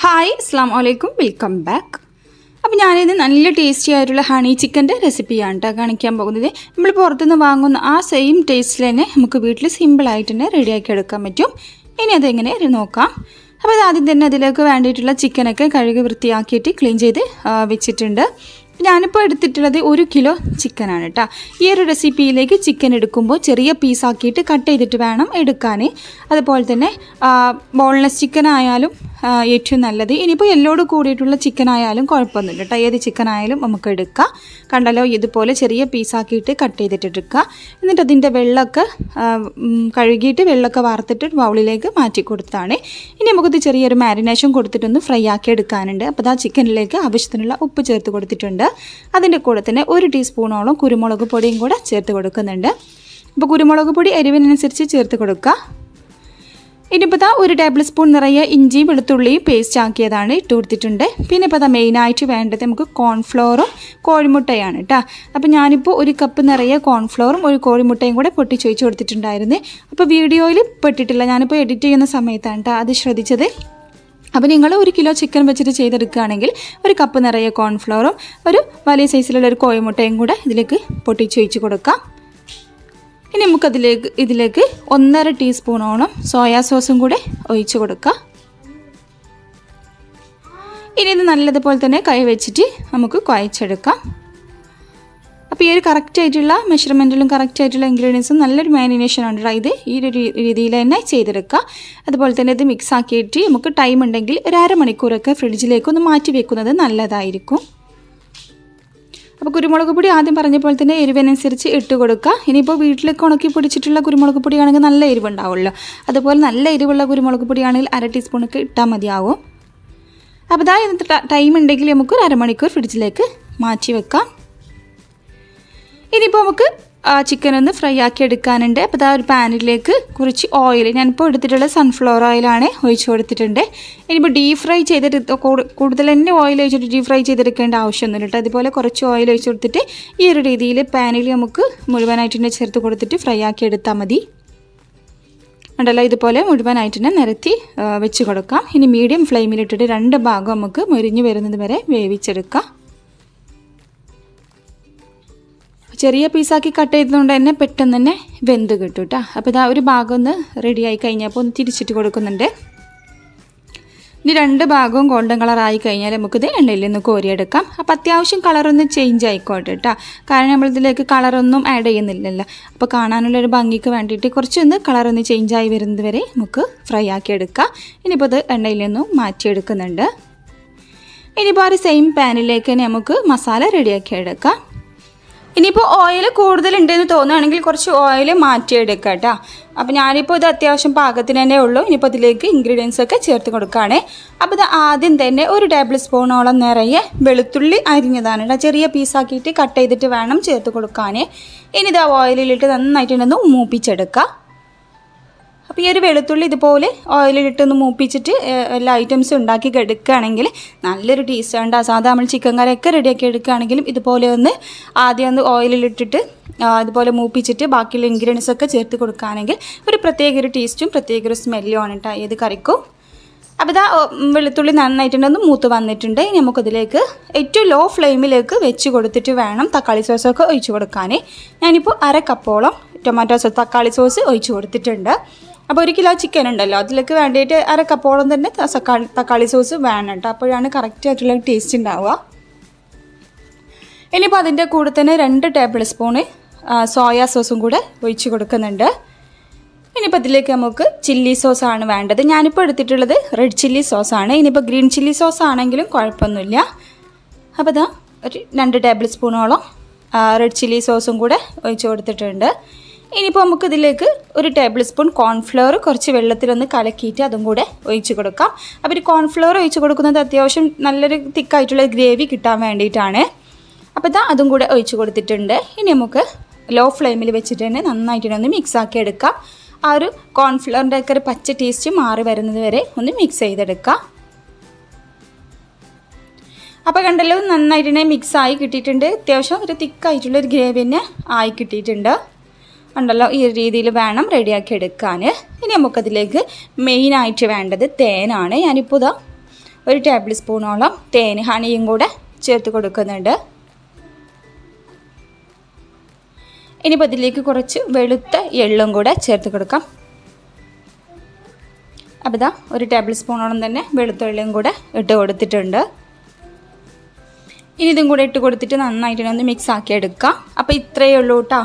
Hi അസ്സാം വലൈക്കും welcome back. അപ്പോൾ ഞാനിത് നല്ല ടേസ്റ്റി ആയിട്ടുള്ള ഹണി ചിക്കൻ്റെ റെസിപ്പിയാണ് കേട്ടോ കാണിക്കാൻ പോകുന്നത്. നമ്മൾ പുറത്തുനിന്ന് വാങ്ങുന്ന ആ സെയിം ടേസ്റ്റിൽ തന്നെ നമുക്ക് വീട്ടിൽ സിമ്പിളായിട്ട് തന്നെ റെഡിയാക്കി എടുക്കാൻ പറ്റും. ഇനി അതെങ്ങനെ നോക്കാം. അപ്പോൾ ആദ്യം തന്നെ അതിലേക്ക് വേണ്ടിയിട്ടുള്ള ചിക്കനൊക്കെ കഴുകി വൃത്തിയാക്കിയിട്ട് ക്ലീൻ ചെയ്ത് വെച്ചിട്ടുണ്ട്. ഞാനിപ്പോൾ എടുത്തിട്ടുള്ളത് 1 കിലോ ചിക്കനാണ് കേട്ടോ. ഈ ഒരു റെസിപ്പിയിലേക്ക് ചിക്കൻ എടുക്കുമ്പോൾ ചെറിയ പീസാക്കിയിട്ട് കട്ട് ചെയ്തിട്ട് വേണം എടുക്കാൻ. അതുപോലെ തന്നെ ബോൺലെസ് ചിക്കൻ ആയാലും ഏറ്റവും നല്ലത്. ഇനിയിപ്പോൾ എല്ലോട് കൂടിയിട്ടുള്ള ചിക്കൻ ആയാലും കുഴപ്പമൊന്നുമില്ല കേട്ടോ. ഏത് ചിക്കൻ ആയാലും നമുക്ക് എടുക്കാം. കണ്ടല്ലോ, ഇതുപോലെ ചെറിയ പീസാക്കിയിട്ട് കട്ട് ചെയ്തിട്ട് എടുക്കുക. എന്നിട്ട് അതിൻ്റെ വെള്ളമൊക്കെ കഴുകിയിട്ട് വെള്ളമൊക്കെ വാർത്തിട്ട് ബൗളിലേക്ക് മാറ്റി കൊടുത്താണ്. ഇനി നമുക്കിത് ചെറിയൊരു മാരിനേഷൻ കൊടുത്തിട്ടൊന്ന് ഫ്രൈ ആക്കി എടുക്കാനുണ്ട്. അപ്പോൾ ആ ചിക്കനിലേക്ക് ആവശ്യത്തിനുള്ള ഉപ്പ് ചേർത്ത് കൊടുത്തിട്ടുണ്ട്. അതിൻ്റെ കൂടെ തന്നെ 1 ടീസ്പൂണോളം കുരുമുളക് പൊടിയും കൂടെ ചേർത്ത് കൊടുക്കുന്നുണ്ട്. അപ്പോൾ കുരുമുളക് പൊടി എരിവിനനുസരിച്ച് ചേർത്ത് കൊടുക്കുക. ഇനിയിപ്പോൾ 1 ടേബിൾ സ്പൂൺ നിറയെ ഇഞ്ചി വെളുത്തുള്ളി പേസ്റ്റ് ആക്കിയതാണ് ഇട്ട് കൊടുത്തിട്ടുണ്ട്. പിന്നെ ഇപ്പോൾ മെയിനായിട്ട് വേണ്ടത് നമുക്ക് കോൺഫ്ലോറും കോഴിമുട്ടയാണ് കേട്ടോ. അപ്പോൾ ഞാനിപ്പോൾ 1 കപ്പ് നിറയെ കോൺഫ്ലോറും 1 കോഴിമുട്ടയും കൂടെ പൊട്ടിച്ചൊഴിച്ച് കൊടുത്തിട്ടുണ്ടായിരുന്നു. അപ്പോൾ വീഡിയോയിൽ പെട്ടിട്ടില്ല, ഞാനിപ്പോൾ എഡിറ്റ് ചെയ്യുന്ന സമയത്താണ് കേട്ടോ അത് ശ്രദ്ധിച്ചത്. അപ്പോൾ നിങ്ങൾ 1 കിലോ ചിക്കൻ വെച്ചിട്ട് ചെയ്തെടുക്കുകയാണെങ്കിൽ 1 കപ്പ് നിറയെ കോൺഫ്ലോറും ഒരു വലിയ സൈസിലുള്ള ഒരു കോഴിമുട്ടയും കൂടെ ഇതിലേക്ക് പൊട്ടിച്ചൊഴിച്ച് കൊടുക്കാം. ഇനി ഇതിലേക്ക് 1.5 ടീസ്പൂണോളം സോയാ സോസും കൂടെ ഒഴിച്ച് കൊടുക്കാം. ഇനി ഇത് നല്ലതുപോലെ തന്നെ കൈ വെച്ചിട്ട് നമുക്ക് കുഴച്ചെടുക്കാം. അപ്പോൾ ഈ ഒരു കറക്റ്റായിട്ടുള്ള മെഷർമെൻറ്റിലും കറക്റ്റായിട്ടുള്ള ഇൻഗ്രീഡിയൻസും നല്ലൊരു മാരിനേഷൻ ആണ് ഇത്. ഈ ഒരു രീതിയിൽ തന്നെ ചെയ്തെടുക്കുക. അതുപോലെ തന്നെ ഇത് മിക്സ് ആക്കിയിട്ട് നമുക്ക് ടൈം ഉണ്ടെങ്കിൽ ഒരു അരമണിക്കൂറൊക്കെ ഫ്രിഡ്ജിലേക്ക് ഒന്ന് മാറ്റി വെക്കുന്നത് നല്ലതായിരിക്കും. അപ്പോൾ കുരുമുളക് പൊടി ആദ്യം പറഞ്ഞ പോലെ തന്നെ എരിവിനനുസരിച്ച് ഇട്ട് കൊടുക്കുക. ഇനിയിപ്പോൾ വീട്ടിലേക്ക് ഉണക്കി പൊടിച്ചിട്ടുള്ള കുരുമുളക് പൊടിയാണെങ്കിൽ നല്ല എരിവുണ്ടാവുമല്ലോ. അതുപോലെ നല്ല എരിവുള്ള കുരുമുളക് പൊടിയാണെങ്കിൽ 1/2 ടീസ്പൂണൊക്കെ ഇട്ടാൽ മതിയാവും. അപ്പോൾ ടൈം ഉണ്ടെങ്കിൽ നമുക്ക് ഒരു അരമണിക്കൂർ ഫ്രിഡ്ജിലേക്ക് മാറ്റി വെക്കാം. ഇനിയിപ്പോൾ നമുക്ക് ചിക്കൻ ഒന്ന് ഫ്രൈ ആക്കി എടുക്കാനുണ്ട്. അപ്പോൾ ഒരു പാനിലേക്ക് കുറച്ച് ഓയിൽ, ഞാനിപ്പോൾ എടുത്തിട്ടുള്ള സൺഫ്ലവർ ഓയിലാണ് ഒഴിച്ച് കൊടുത്തിട്ടുണ്ട്. ഇനിയിപ്പോൾ ഡീപ് ഫ്രൈ ചെയ്തിട്ട് കൂടുതൽ തന്നെ ഓയിൽ ഒഴിച്ചിട്ട് ഡീപ് ഫ്രൈ ചെയ്തെടുക്കേണ്ട ആവശ്യമൊന്നുമില്ല കേട്ടോ. അതുപോലെ കുറച്ച് ഓയിൽ ഒഴിച്ച് കൊടുത്തിട്ട് ഈ ഒരു രീതിയിൽ പാനിൽ നമുക്ക് മുഴുവനായിട്ട് തന്നെ ചേർത്ത് കൊടുത്തിട്ട് ഫ്രൈ ആക്കി എടുത്താൽ മതി. ഉണ്ടല്ലോ, ഇതുപോലെ മുഴുവനായിട്ട് തന്നെ നിരത്തി വെച്ച് കൊടുക്കാം. ഇനി മീഡിയം ഫ്ലെയിമിലിട്ടിട്ട് 2 ഭാഗം നമുക്ക് മുരിഞ്ഞ് വരുന്നത് വരെ വേവിച്ചെടുക്കാം. ചെറിയ പീസാക്കി കട്ട് ചെയ്തതുകൊണ്ട് തന്നെ പെട്ടെന്ന് തന്നെ വെന്ത് കിട്ടും കേട്ടോ. അപ്പോൾ ഒരു ഭാഗം ഒന്ന് റെഡിയായി കഴിഞ്ഞപ്പോൾ ഒന്ന് തിരിച്ചിട്ട് കൊടുക്കുന്നുണ്ട്. ഇനി 2 ഭാഗവും ഗോൾഡൻ കളറായി കഴിഞ്ഞാൽ നമുക്കിത് എണ്ണയിൽ നിന്ന് കോരിയെടുക്കാം. അപ്പോൾ അത്യാവശ്യം കളറൊന്ന് ചേഞ്ച് ആയിക്കോട്ടെ കേട്ടോ. കാരണം നമ്മളിതിലേക്ക് കളറൊന്നും ആഡ് ചെയ്യുന്നില്ലല്ലോ. അപ്പോൾ കാണാനുള്ളൊരു ഭംഗിക്ക് വേണ്ടിയിട്ട് കുറച്ചൊന്ന് കളറൊന്ന് ചേഞ്ചായി വരുന്നത് വരെ നമുക്ക് ഫ്രൈ ആക്കി എടുക്കാം. ഇനിയിപ്പോൾ ഇത് എണ്ണയിൽ നിന്നും മാറ്റിയെടുക്കുന്നുണ്ട്. ഇനിയിപ്പോൾ ഒരു സെയിം പാനിലേക്ക് തന്നെ നമുക്ക് മസാല റെഡിയാക്കി എടുക്കാം. ഇനിയിപ്പോൾ ഓയിൽ കൂടുതലുണ്ടെന്ന് തോന്നുകയാണെങ്കിൽ കുറച്ച് ഓയിൽ മാറ്റിയെടുക്കുക കേട്ടോ. അപ്പോൾ ഞാനിപ്പോൾ ഇത് അത്യാവശ്യം പാകത്തിന് തന്നെ ഉള്ളൂ. ഇനിയിപ്പോൾ ഇതിലേക്ക് ഇൻഗ്രീഡിയൻസ് ഒക്കെ ചേർത്ത് കൊടുക്കുകയാണ്. അപ്പോൾ ഇത് ആദ്യം തന്നെ 1 ടേബിൾ സ്പൂണോളം നിറയെ വെളുത്തുള്ളി അരിഞ്ഞതാണ് കേട്ടോ. ചെറിയ പീസാക്കിയിട്ട് കട്ട് ചെയ്തിട്ട് വേണം ചേർത്ത് കൊടുക്കാൻ. ഇനി ഇത് ഓയിലിലിട്ട് നന്നായിട്ടൊന്ന് മൂപ്പിച്ചെടുക്കുക. അപ്പോൾ ഈ ഒരു വെളുത്തുള്ളി ഇതുപോലെ ഓയിലിട്ടൊന്ന് മൂപ്പിച്ചിട്ട് എല്ലാ ഐറ്റംസും ഉണ്ടാക്കി എടുക്കുകയാണെങ്കിൽ നല്ലൊരു ടേസ്റ്റ് ഉണ്ട്. സാധാ നമ്മൾ ചിക്കൻ കറിയൊക്കെ റെഡിയാക്കി എടുക്കുകയാണെങ്കിലും ഇതുപോലെ ആദ്യം ഒന്ന് ഓയിലിട്ടിട്ട് ഇതുപോലെ മൂപ്പിച്ചിട്ട് ബാക്കിയുള്ള ഇൻഗ്രീഡിയൻസ് ഒക്കെ ചേർത്ത് കൊടുക്കുകയാണെങ്കിൽ ഒരു പ്രത്യേക ഒരു ടേസ്റ്റും പ്രത്യേക ഒരു സ്മെല്ലും ആണ് കേട്ടോ ഏത് കറിക്കും. അപ്പോൾ വെളുത്തുള്ളി നന്നായിട്ടൊന്ന് മൂത്ത് വന്നിട്ടുണ്ട്. ഇനി നമുക്കതിലേക്ക് ഏറ്റവും ലോ ഫ്ലെയിമിലേക്ക് വെച്ച് കൊടുത്തിട്ട് വേണം തക്കാളി സോസൊക്കെ ഒഴിച്ച് കൊടുക്കാൻ. ഞാനിപ്പോൾ 1/2 കപ്പോളം ടൊമാറ്റോ സോസ് തക്കാളി സോസ് ഒഴിച്ച് കൊടുത്തിട്ടുണ്ട്. അപ്പോൾ 1 കിലോ ചിക്കൻ ഉണ്ടല്ലോ, അതിലേക്ക് വേണ്ടിയിട്ട് 1/2 കപ്പോളം തന്നെ തക്കാളി സോസ് വേണം കേട്ടോ. അപ്പോഴാണ് കറക്റ്റ് ആയിട്ടുള്ള ടേസ്റ്റ് ഉണ്ടാവുക. ഇനിയിപ്പോൾ അതിൻ്റെ കൂടെ തന്നെ 2 ടേബിൾ സ്പൂണ് സോയാ സോസും കൂടെ ഒഴിച്ച് കൊടുക്കുന്നുണ്ട്. ഇനിയിപ്പോൾ ഇതിലേക്ക് നമുക്ക് ചില്ലി സോസാണ് വേണ്ടത്. ഞാനിപ്പോൾ എടുത്തിട്ടുള്ളത് റെഡ് ചില്ലി സോസാണ്. ഇനിയിപ്പോൾ ഗ്രീൻ ചില്ലി സോസ് ആണെങ്കിലും കുഴപ്പമൊന്നുമില്ല. അപ്പോൾ ഒരു 2 ടേബിൾ സ്പൂണോളം റെഡ് ചില്ലി സോസും കൂടെ ഒഴിച്ച് കൊടുത്തിട്ടുണ്ട്. ഇനിയിപ്പോൾ നമുക്ക് ഇതിലേക്ക് 1 ടേബിൾ സ്പൂൺ കോൺഫ്ലവർ കുറച്ച് വെള്ളത്തിലൊന്ന് കലക്കിയിട്ട് അതും കൂടെ ഒഴിച്ച് കൊടുക്കാം. അപ്പോൾ ഈ കോൺഫ്ലവർ ഒഴിച്ച് കൊടുക്കുന്നത് അത്യാവശ്യം നല്ലൊരു തിക്കായിട്ടുള്ള ഗ്രേവി കിട്ടാൻ വേണ്ടിയിട്ടാണ്. അപ്പോൾ അതും കൂടെ ഒഴിച്ച് കൊടുത്തിട്ടുണ്ട്. ഇനി നമുക്ക് ലോ ഫ്ലെയിമിൽ വെച്ചിട്ട് തന്നെ നന്നായിട്ടൊന്ന് മിക്സ് ആക്കി എടുക്കാം. ആ ഒരു കോൺഫ്ലവറിൻ്റെ ഒക്കെ ഒരു പച്ച ടേസ്റ്റ് മാറി വരുന്നത് വരെ ഒന്ന് മിക്സ് ചെയ്തെടുക്കാം. അപ്പോൾ കണ്ടല്ലോ, നന്നായിട്ട് തന്നെ മിക്സ് ആയി കിട്ടിയിട്ടുണ്ട്. അത്യാവശ്യം ഒരു തിക്കായിട്ടുള്ളൊരു ഗ്രേവി തന്നെ ആയി കിട്ടിയിട്ടുണ്ട്. ഉണ്ടല്ലോ, ഈ രീതിയിൽ വേണം റെഡിയാക്കി എടുക്കാൻ. ഇനി നമുക്കതിലേക്ക് മെയിനായിട്ട് വേണ്ടത് തേനാണ്. ഞാനിപ്പോൾ 1 ടേബിൾ സ്പൂണോളം തേൻ ഹണിയും കൂടെ ചേർത്ത് കൊടുക്കുന്നുണ്ട്. ഇനിയിപ്പോൾ ഇതിലേക്ക് കുറച്ച് വെളുത്ത എള്ളും കൂടെ ചേർത്ത് കൊടുക്കാം. അപ്പോൾ ഇതാ 1 ടേബിൾ സ്പൂണോളം തന്നെ വെളുത്ത എള്ളും കൂടെ ഇട്ട് കൊടുത്തിട്ടുണ്ട്. ഇനി ഇതും കൂടെ ഇട്ട് കൊടുത്തിട്ട് നന്നായിട്ട് ഒന്ന് മിക്സ് ആക്കി എടുക്കാം. അപ്പോൾ ഇത്രയേ ഉള്ളൂ കേട്ടോ.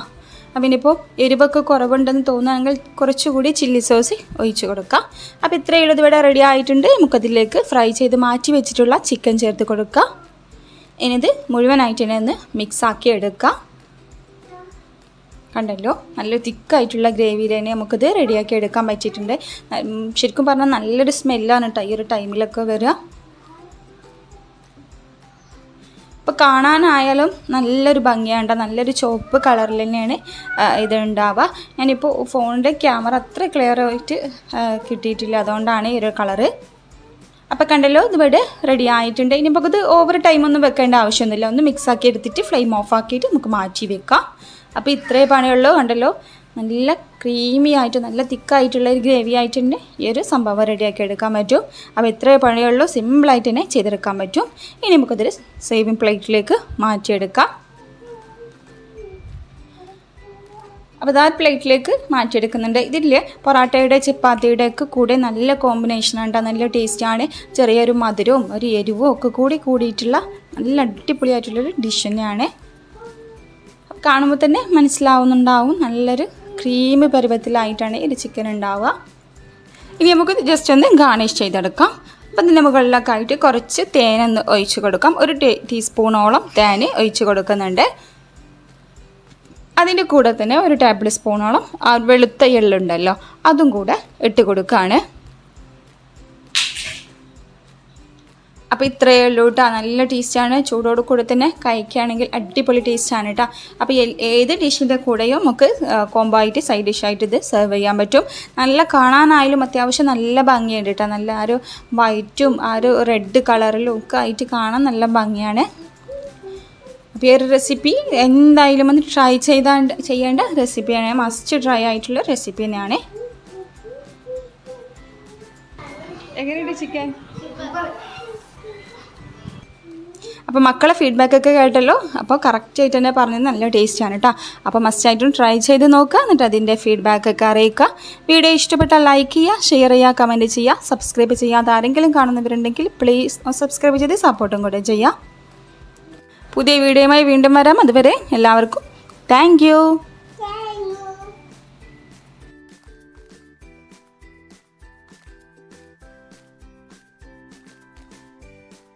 അപ്പം ഇനിയിപ്പോൾ എരിവൊക്കെ കുറവുണ്ടെന്ന് തോന്നുകയാണെങ്കിൽ കുറച്ചുകൂടി ചില്ലി സോസ് ഒഴിച്ച് കൊടുക്കാം. അപ്പോൾ ഇത്രയേ ഉള്ളത് ഇവിടെ റെഡി ആയിട്ടുണ്ട്. നമുക്കതിലേക്ക് ഫ്രൈ ചെയ്ത് മാറ്റി വെച്ചിട്ടുള്ള ചിക്കൻ ചേർത്ത് കൊടുക്കാം. ഇനിയത് മുഴുവനായിട്ട് തന്നെ ഒന്ന് മിക്സ് ആക്കി എടുക്കാം. കണ്ടല്ലോ, നല്ല തിക്കായിട്ടുള്ള ഗ്രേവിയിൽ തന്നെ നമുക്കിത് റെഡിയാക്കി എടുക്കാൻ പറ്റിയിട്ടുണ്ട്. ശരിക്കും പറഞ്ഞാൽ നല്ലൊരു സ്മെല്ലാണ് കേട്ടോ ഈ ഒരു ടൈമിലൊക്കെ വരിക. ഇപ്പോൾ കാണാനായാലും നല്ലൊരു ഭംഗിയാണ്, നല്ലൊരു ചുവപ്പ് കളറിൽ തന്നെയാണ് ഇത് ഉണ്ടാവുക. ഞാനിപ്പോൾ ഫോണിൻ്റെ ക്യാമറ അത്ര ക്ലിയർ ആയിട്ട് കിട്ടിയിട്ടില്ല, അതുകൊണ്ടാണ് ഈ ഒരു കളറ്. അപ്പോൾ കണ്ടല്ലോ, ഇതിവിടെ റെഡി ആയിട്ടുണ്ട്. ഇനിയിപ്പോൾ ഇത് ഓവർ ടൈമൊന്നും വെക്കേണ്ട ആവശ്യമൊന്നുമില്ല. ഒന്ന് മിക്സാക്കി എടുത്തിട്ട് ഫ്ലെയിം ഓഫ് ആക്കിയിട്ട് നമുക്ക് മാറ്റി വെക്കാം. അപ്പോൾ ഇത്രേ പണിയുള്ളൂ. കണ്ടല്ലോ, നല്ല ക്രീമി ആയിട്ട് നല്ല തിക്കായിട്ടുള്ള ഒരു ഗ്രേവി ആയിട്ടുണ്ട് ഈ ഒരു സംഭവം റെഡിയാക്കി എടുക്കാൻ പറ്റും. അപ്പോൾ ഇത്രേ പണിയുള്ളൂ, സിമ്പിളായിട്ട് തന്നെ ചെയ്തെടുക്കാൻ പറ്റും. ഇനി നമുക്കതൊരു സേവിങ് പ്ലേറ്റിലേക്ക് മാറ്റിയെടുക്കാം. അപ്പോൾ ആ പ്ലേറ്റിലേക്ക് മാറ്റിയെടുക്കുന്നുണ്ട്. ഇതിൽ പൊറാട്ടയുടെ ചപ്പാത്തിയുടെ ഒക്കെ കൂടെ നല്ല കോമ്പിനേഷനാണ്, നല്ല ടേസ്റ്റാണ്. ചെറിയൊരു മധുരവും ഒരു എരിവും ഒക്കെ കൂടിയിട്ടുള്ള നല്ല അടിപൊളിയായിട്ടുള്ളൊരു ഡിഷ് തന്നെയാണ്. കാണുമ്പോൾ തന്നെ മനസ്സിലാവുന്നുണ്ടാവും നല്ലൊരു ക്രീം പരുവത്തിലായിട്ടാണ് ഇത് ചിക്കൻ ഉണ്ടാവുക. ഇനി നമുക്ക് ജസ്റ്റ് ഒന്ന് ഗാർണിഷ് ചെയ്തെടുക്കാം. അപ്പം ഇതിൻ്റെ മുകളിലൊക്കെ ആയിട്ട് കുറച്ച് തേനൊന്ന് ഒഴിച്ച് കൊടുക്കാം. 1 ടീസ്പൂണോളം തേൻ ഒഴിച്ച് കൊടുക്കുന്നുണ്ട്. അതിൻ്റെ കൂടെ തന്നെ 1 ടേബിൾ സ്പൂണോളം വെളുത്ത എള്ളുണ്ടല്ലോ അതും കൂടെ ഇട്ട് കൊടുക്കുകയാണ്. അപ്പോൾ ഇത്രയേ ഉള്ളൂ കേട്ടോ. നല്ല ടേസ്റ്റാണ്. ചൂടോട് കൂടെ തന്നെ കഴിക്കുകയാണെങ്കിൽ അടിപൊളി ടേസ്റ്റാണ് കേട്ടോ. അപ്പോൾ ഏത് ഡിഷിൻ്റെ കൂടെയും നമുക്ക് കോംബോ ആയിട്ട് സൈഡ് ഡിഷായിട്ട് ഇത് സെർവ് ചെയ്യാൻ പറ്റും. നല്ല കാണാനായാലും അത്യാവശ്യം നല്ല ഭംഗിയുണ്ട് കേട്ടോ. നല്ല ആ ഒരു വൈറ്റും ആ ഒരു റെഡ് കളറിലും ഒക്കെ ആയിട്ട് കാണാൻ നല്ല ഭംഗിയാണ്. അപ്പോൾ ഈ ഒരു റെസിപ്പി എന്തായാലും ഒന്ന് ട്രൈ ചെയ്യേണ്ട റെസിപ്പിയാണ്. മസ്റ്റ് ട്രൈ ആയിട്ടുള്ള റെസിപ്പി തന്നെയാണ്. എങ്ങനെയുണ്ട് ചിക്കൻ? അപ്പോൾ മക്കളെ ഫീഡ്ബാക്കൊക്കെ കേട്ടല്ലോ. അപ്പോൾ കറക്റ്റായിട്ട് തന്നെ പറഞ്ഞത് നല്ല ടേസ്റ്റാണ് കേട്ടോ. അപ്പോൾ മസ്റ്റായിട്ടും ട്രൈ ചെയ്ത് നോക്കുക, എന്നിട്ട് അതിൻ്റെ ഫീഡ്ബാക്കൊക്കെ അറിയിക്കുക. വീഡിയോ ഇഷ്ടപ്പെട്ടാൽ ലൈക്ക് ചെയ്യുക, ഷെയർ ചെയ്യുക, കമൻറ്റ് ചെയ്യുക. സബ്സ്ക്രൈബ് ചെയ്യാതെ ആരെങ്കിലും കാണുന്നവരുണ്ടെങ്കിൽ പ്ലീസ് സബ്സ്ക്രൈബ് ചെയ്ത് സപ്പോർട്ടും കൂടെ ചെയ്യുക. പുതിയ വീഡിയോയുമായി വീണ്ടും വരാം. അതുവരെ എല്ലാവർക്കും താങ്ക് യു.